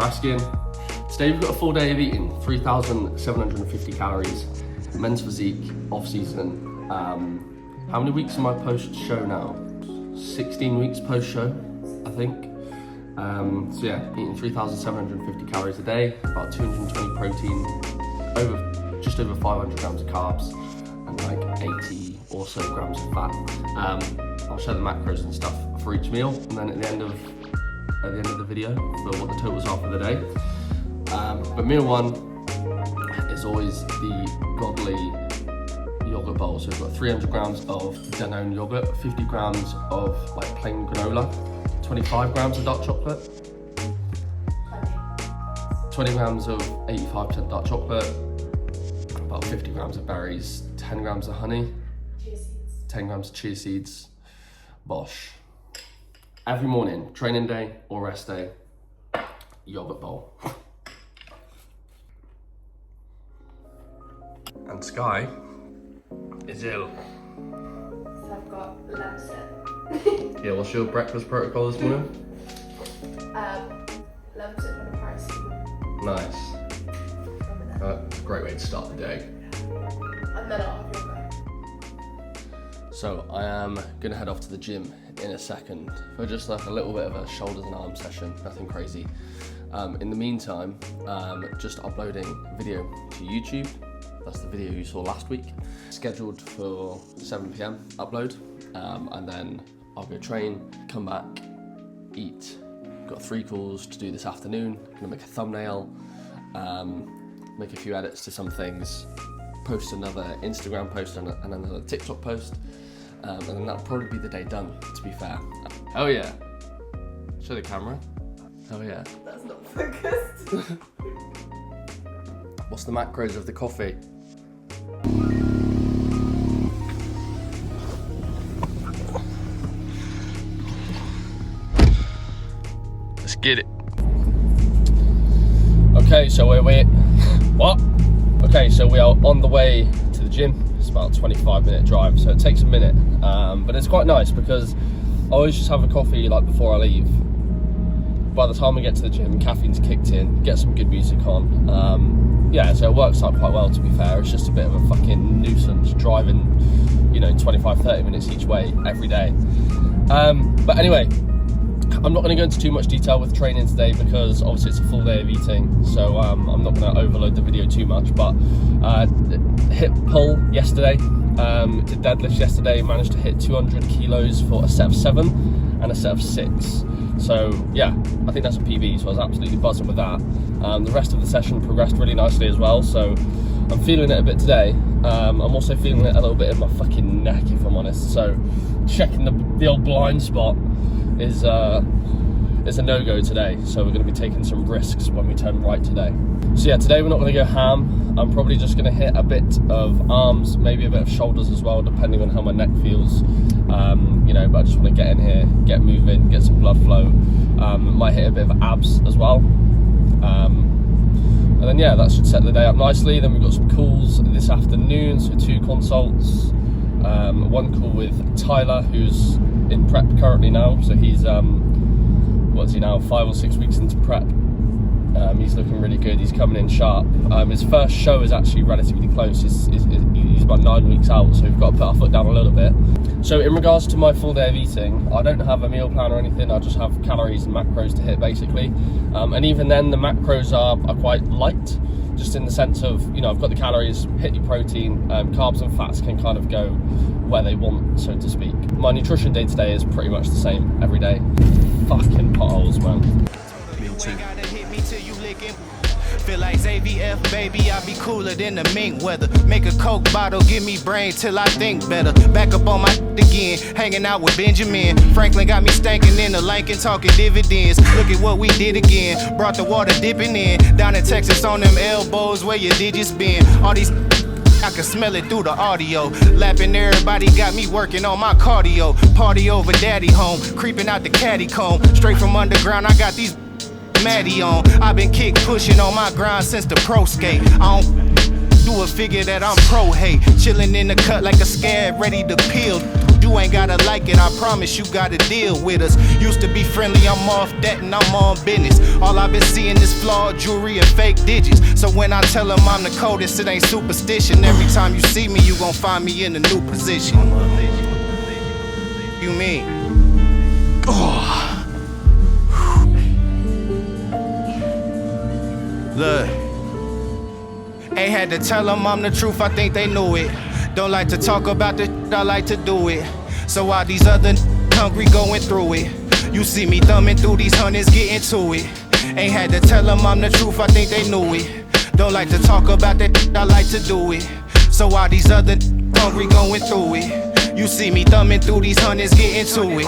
asking. Today we've got a full day of eating, 3,750 calories, men's physique, off-season. How many weeks am I post-show now? 16 weeks post-show, I think. So yeah, eating 3,750 calories a day, about 220 protein, just over 500 grams of carbs, and like 80 or so grams of fat. I'll show the macros and stuff for each meal, and then at the end of the video for what the totals are for the day. But meal one is always the godly yogurt bowl. So we've got 300 grams of Danone yogurt, 50 grams of like plain granola, 25 grams of dark chocolate, 20 grams of 85% dark chocolate, about 50 grams of berries, 10 grams of honey, 10 grams of chia seeds. Bosh. Every morning, training day or rest day, yogurt bowl. And Sky is ill. So I've got lemon. Yeah, what's your breakfast protocol this morning? Lemon and a paracetamol. Nice. Great way to start the day. And then I'll have yoga. So I am gonna head off to the gym in a second for just like a little bit of a shoulders and arms session, nothing crazy. In the meantime, just uploading video to YouTube. That's the video you saw last week. Scheduled for 7 PM upload, and then I'll go train, come back, eat. Got 3 calls to do this afternoon. Gonna make a thumbnail, make a few edits to some things, post another Instagram post and another TikTok post, and then that'll probably be the day done, to be fair. Oh yeah. Show the camera. Oh yeah. That's not focused. What's the macros of the coffee? Let's get it. Okay, so what? Okay, so we are on the way to the gym. It's about a 25-minute drive, so it takes a minute, but it's quite nice because I always just have a coffee like before I leave. By the time we get to the gym, caffeine's kicked in, get some good music on. Yeah, so it works out quite well, to be fair. It's just a bit of a fucking nuisance driving, 25-30 minutes each way every day. But anyway, I'm not going to go into too much detail with training today because obviously it's a full day of eating, so I'm not going to overload the video too much. But hit pull yesterday, did deadlifts yesterday, managed to hit 200 kilos for a set of 7 and a set of 6. So yeah, I think that's a PB, so I was absolutely buzzing with that. The rest of the session progressed really nicely as well, so I'm feeling it a bit today. I'm also feeling it a little bit in my fucking neck, if I'm honest. So checking the old blind spot is a no-go today, so we're going to be taking some risks when we turn right today. So yeah, today we're not going to go ham. I'm probably just going to hit a bit of arms, maybe a bit of shoulders as well, depending on how my neck feels. But I just want to get in here, get moving, get some blood flow. Might hit a bit of abs as well. And then yeah, that should set the day up nicely. Then we've got some calls this afternoon, so 2 consults. One call with Tyler, who's in prep currently now, so he's what is he now, 5 or 6 weeks into prep. He's looking really good, he's coming in sharp. His first show is actually relatively close, he's about 9 weeks out, so we've got to put our foot down a little bit. So in regards to my full day of eating, I don't have a meal plan or anything, I just have calories and macros to hit basically. And even then the macros are quite light, just in the sense of, I've got the calories, hit your protein, carbs and fats can kind of go where they want, so to speak. My nutrition day today is pretty much the same every day. Fucking potholes, man. Me too. Feel like AVF, baby, I be cooler than the mink weather. Make a Coke bottle, give me brain till I think better. Back up on my again, hanging out with Benjamin. Franklin got me stankin' in the Lincoln, talking dividends. Look at what we did again, brought the water dipping in. Down in Texas on them elbows where your digits been. All these I can smell it through the audio. Lapping everybody got me working on my cardio. Party over daddy home, creeping out the caddy comb. Straight from underground, I got these Maddie on. I've been kick pushing on my grind since the pro skate. I don't do a figure that I'm pro hate. Chilling in the cut like a scab, ready to peel. You ain't gotta like it, I promise you gotta deal with us. Used to be friendly, I'm off that and I'm on business. All I've been seeing is flawed jewelry and fake digits. So when I tell them I'm the coldest, it ain't superstition. Every time you see me, you gon' find me in a new position. You mean? Oh. Look, ain't had to tell them I'm the truth, I think they knew it. Don't like to talk about the shit, I like to do it. So while these other hungry going through it, you see me thumbing through these hundreds, getting to it. Ain't had to tell them I'm the truth, I think they knew it. Don't like to talk about that shit, I like to do it. So while these other hungry going through it, you see me thumbing through these hundreds, getting to it.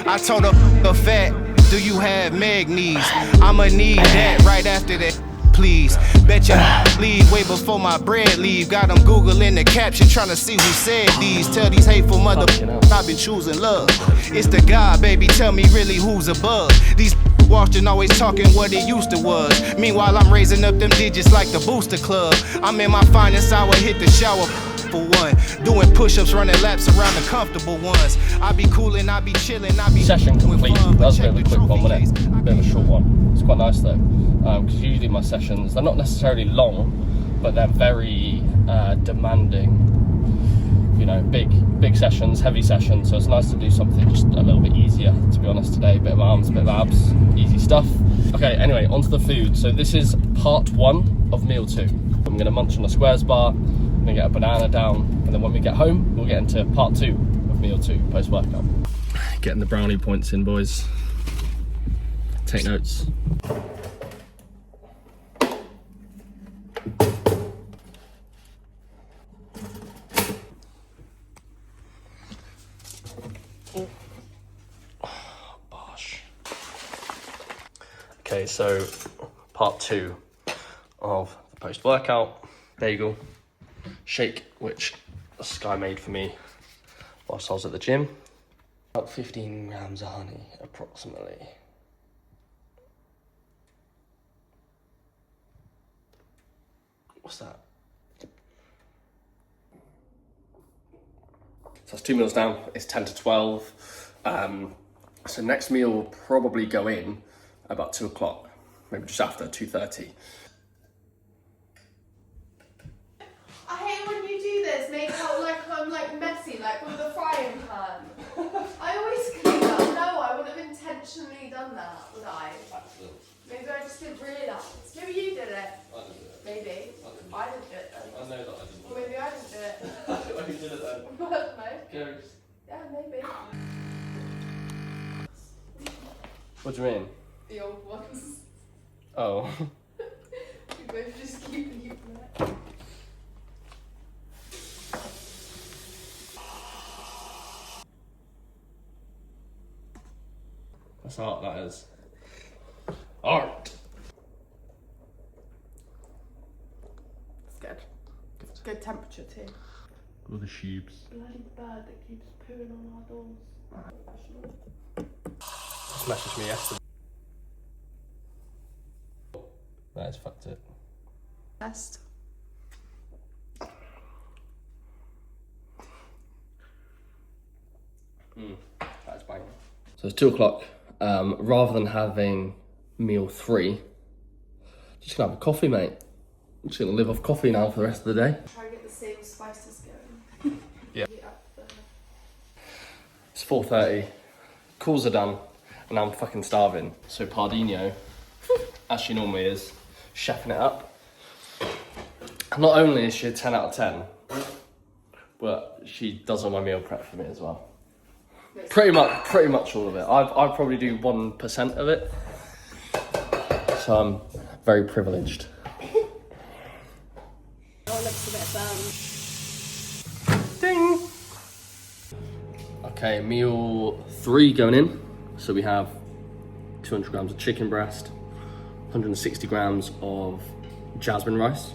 I told a fat, do you have mag knees? I'ma need that right after that. Please, bet you leave way before my bread leave. Got them Googling the caption, trying to see who said these. Tell these hateful mother I've been choosing love. It's the God, baby, tell me really who's above. These watching always talking what it used to was. Meanwhile, I'm raising up them digits like the Booster Club. I'm in my finest hour, hit the shower for one. Doing push-ups, running laps around the comfortable ones. I be coolin', I be chillin', I be Session complete. fun, That was a bit of a check the quick one, wasn't trophy it? A bit of a short one. It's quite nice though, because usually my sessions, they're not necessarily long, but they're very demanding. You know, big sessions, heavy sessions. So it's nice to do something just a little bit easier, to be honest, today. Bit of arms, bit of abs, easy stuff. Okay, anyway, onto the food. So this is part 1 of meal 2. I'm gonna munch on a squares bar, I'm gonna get a banana down, and then when we get home, we'll get into part 2 of meal 2, post-workout. Getting the brownie points in, boys. Take notes. Okay, so part 2 of the post-workout bagel shake, which Sky made for me whilst I was at the gym. About 15 grams of honey, approximately. What's that? So that's 2 meals down, it's 10 to 12. So next meal will probably go in about 2 o'clock, maybe just after 2:30. I hate when you do this, make out like I'm like messy, like with the frying pan. I always clean up. No, I wouldn't have intentionally done that, would I? Accident. Maybe I just didn't realise. Maybe you did it. I didn't do it. Maybe. I I didn't do it. didn't do it then. I know that I didn't Or do it. maybe I didn't do it. I did it then. I don't know. Goes. Yeah, maybe. What do you mean? The old ones. Oh. We both just keep using it. That's art, that is. Art! It's good. It's good temperature too. All the sheeps. Bloody bird that keeps pooing on our doors. Just messaged me yesterday. That is fucked it. Best. That is banging. So it's 2 o'clock. Rather than having meal 3, just gonna have a coffee, mate. I'm just gonna live off coffee now for the rest of the day. Try and get the same spices going. Yeah. Yeah. It's 4:30. Calls are done, and I'm fucking starving. So Pardino, as she normally is, chefing it up. Not only is she a 10 out of 10, but she does all my meal prep for me as well. Pretty much all of it. I probably do 1% of it, so I'm very privileged. Oh, it looks a bit Ding. Okay, meal 3 going in. So we have 200 grams of chicken breast, 160 grams of jasmine rice,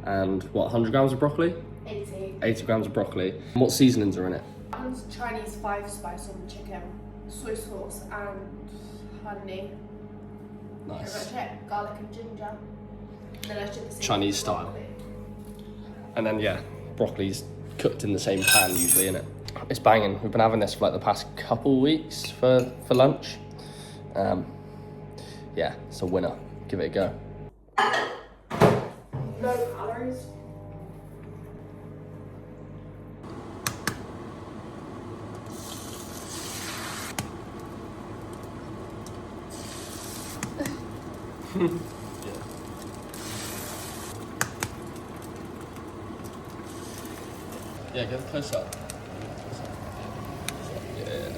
and what, 100 grams of broccoli? 80. 80 grams of broccoli. What seasonings are in it? And Chinese 5-spice on the chicken, soy sauce and honey. Nice. Pretty much it. Garlic and ginger. And then I should have Chinese style. And then yeah, broccoli's cooked in the same pan usually, innit? It's banging. We've been having this for like the past couple weeks for lunch. Yeah, it's a winner. Give it a go. No calories. Yeah, get a close up. Yeah.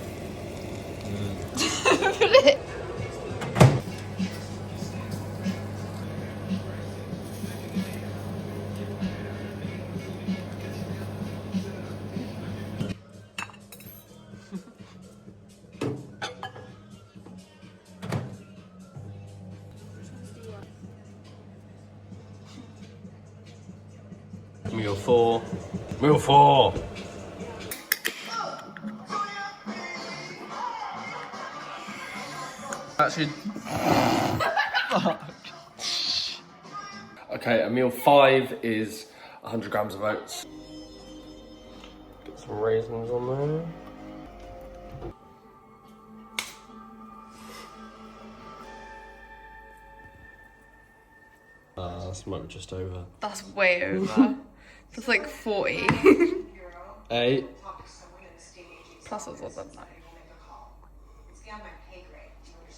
Meal 4. Meal 4. Actually. Okay, a meal 5 is 100 grams of oats. Get some raisins on there. That's might be just over. That's way over. That's like 40. 8. Plus I was on that.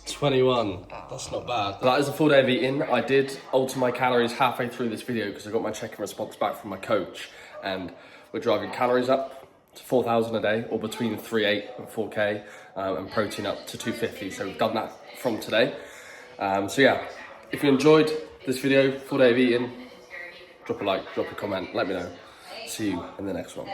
21. That's not bad. That is a full day of eating. I did alter my calories halfway through this video because I got my check-in response back from my coach, and we're driving calories up to 4,000 a day, or between 3.8 and 4K, and protein up to 250. So we've done that from today. So yeah, if you enjoyed this video, full day of eating, drop a like, drop a comment, let me know. See you in the next one.